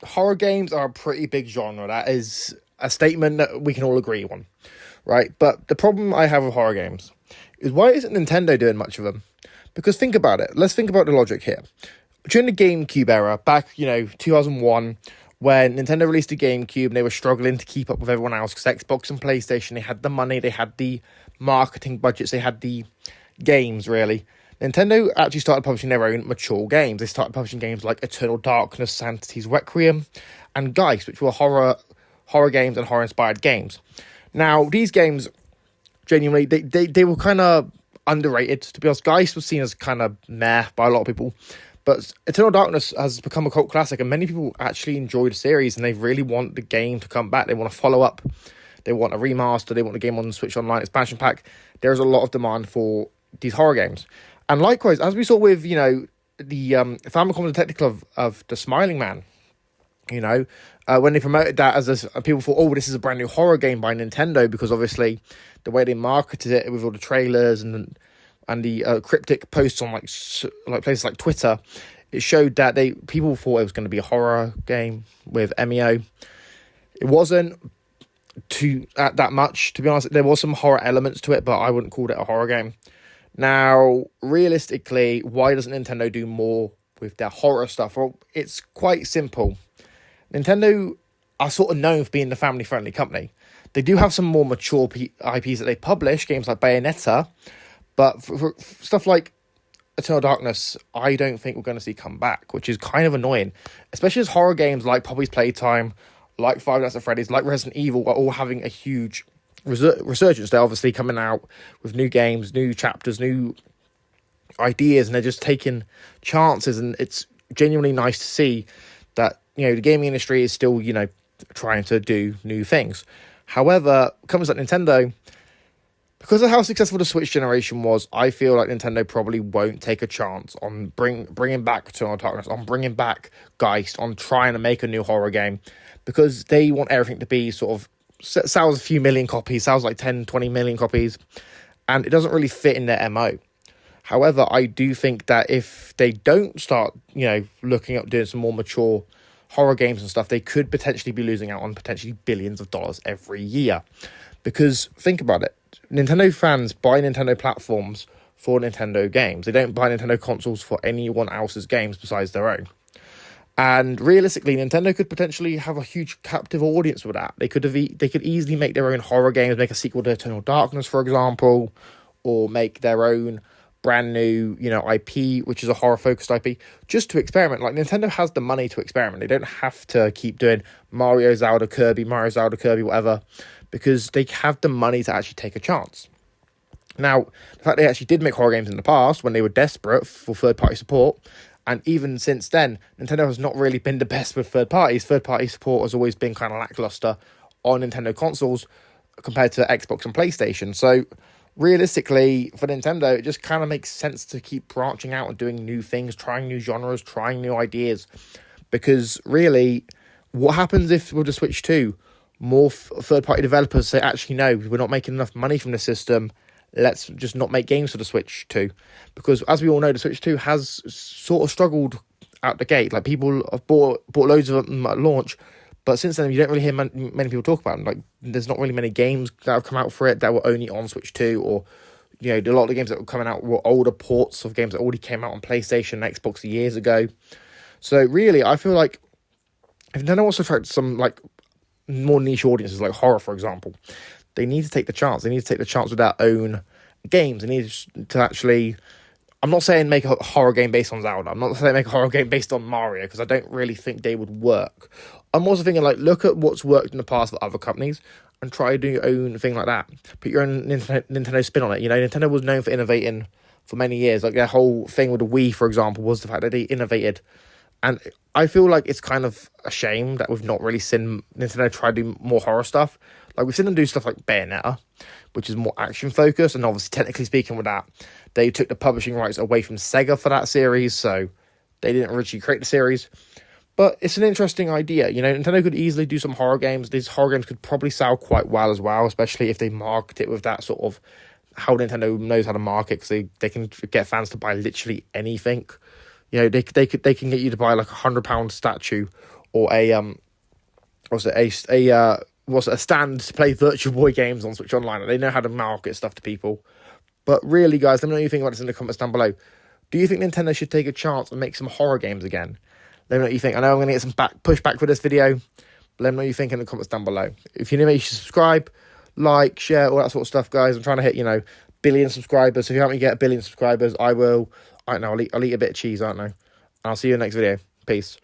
horror games are a pretty big genre. That is a statement that we can all agree on, right? But the problem I have with horror games is, why isn't Nintendo doing much of them? Because think about it. Let's think about the logic here. During the GameCube era, back, 2001, when Nintendo released the GameCube and they were struggling to keep up with everyone else, because Xbox and PlayStation, they had the money, they had the marketing budgets, they had the games, really. Nintendo actually started publishing their own mature games. They started publishing games like Eternal Darkness, Sanity's Requiem, and Geist, which were horror games and horror-inspired games. Now, these games, genuinely, they were kind of underrated. To be honest, Geist was seen as kind of meh by a lot of people. But Eternal Darkness has become a cult classic, and many people actually enjoy the series, and they really want the game to come back. They want a follow-up. They want a remaster. They want the game on the Switch Online expansion pack. There's a lot of demand for these horror games. And likewise, as we saw with, the Famicom Detective Club of the Smiling Man, when they promoted that people thought, oh, this is a brand new horror game by Nintendo, because obviously the way they marketed it with all the trailers and the cryptic posts on like places like Twitter, it showed that people thought it was going to be a horror game with MEO. It wasn't that much, to be honest. There was some horror elements to it, but I wouldn't call it a horror game. Now, realistically, why doesn't Nintendo do more with their horror stuff? Well, it's quite simple. Nintendo are sort of known for being the family-friendly company. They do have some more mature IPs that they publish, games like Bayonetta, but for stuff like Eternal Darkness, I don't think we're going to see come back, which is kind of annoying, especially as horror games like Poppy's Playtime, like Five Nights at Freddy's, like Resident Evil are all having a huge resurgence. They're obviously coming out with new games, new chapters, new ideas, and they're just taking chances, and it's genuinely nice to see that, the gaming industry is still, trying to do new things. However, companies like Nintendo, because of how successful the Switch generation was, I feel like Nintendo probably won't take a chance on bringing back Eternal Darkness, on bringing back Geist, on trying to make a new horror game, because they want everything to be sort of sells a few million copies, sells like 10, 20 million copies, and it doesn't really fit in their MO. However, I do think that if they don't start, looking at doing some more mature horror games and stuff, they could potentially be losing out on potentially billions of dollars every year. Because think about it, Nintendo fans buy Nintendo platforms for Nintendo games. They don't buy Nintendo consoles for anyone else's games besides their own. And realistically, Nintendo could potentially have a huge captive audience with that. They could easily make their own horror games, make a sequel to Eternal Darkness, for example, or make their own brand new, IP, which is a horror-focused IP, just to experiment. Like, Nintendo has the money to experiment. They don't have to keep doing Mario, Zelda, Kirby, whatever, because they have the money to actually take a chance. Now, the fact they actually did make horror games in the past, when they were desperate for third-party support, and even since then, Nintendo has not really been the best with third parties. Third-party support has always been kind of lackluster on Nintendo consoles compared to Xbox and PlayStation. So, realistically, for Nintendo, it just kind of makes sense to keep branching out and doing new things, trying new genres, trying new ideas. Because, really, what happens if with the Switch 2, more third-party developers say, actually, no, we're not making enough money from the system, let's just not make games for the Switch 2. Because, as we all know, the Switch 2 has sort of struggled out the gate. Like, people have bought loads of them at launch, but since then, you don't really hear many people talk about them. Like, there's not really many games that have come out for it that were only on Switch 2, or, a lot of the games that were coming out were older ports of games that already came out on PlayStation and Xbox years ago. So, really, I feel like if Nintendo wants to attract some, more niche audiences, like horror, for example, they need to take the chance. They need to take the chance with their own games. They need to actually... I'm not saying make a horror game based on Zelda. I'm not saying make a horror game based on Mario, because I don't really think they would work. I'm also thinking, look at what's worked in the past for other companies and try to do your own thing like that. Put your own Nintendo spin on it. Nintendo was known for innovating for many years. Like, their whole thing with the Wii, for example, was the fact that they innovated. And I feel like it's kind of a shame that we've not really seen Nintendo try to do more horror stuff. Like, we've seen them do stuff like Bayonetta, which is more action-focused, and obviously, technically speaking with that, they took the publishing rights away from Sega for that series, so they didn't originally create the series. But it's an interesting idea. Nintendo could easily do some horror games. These horror games could probably sell quite well as well, especially if they market it with that sort of how Nintendo knows how to market, because they can get fans to buy literally anything. They can get you to buy like £100 statue or a stand to play Virtual Boy games on Switch Online. They know how to market stuff to people. But really, guys, let me know what you think about this in the comments down below. Do you think Nintendo should take a chance and make some horror games again? Let me know what you think. I know I'm going to get some pushback for this video. But let me know what you think in the comments down below. If you're new, you should subscribe, like, share, all that sort of stuff, guys. I'm trying to hit, billion subscribers. So if you help me get a billion subscribers, I will. I don't know, I'll eat a bit of cheese, aren't I? And I'll see you in the next video. Peace.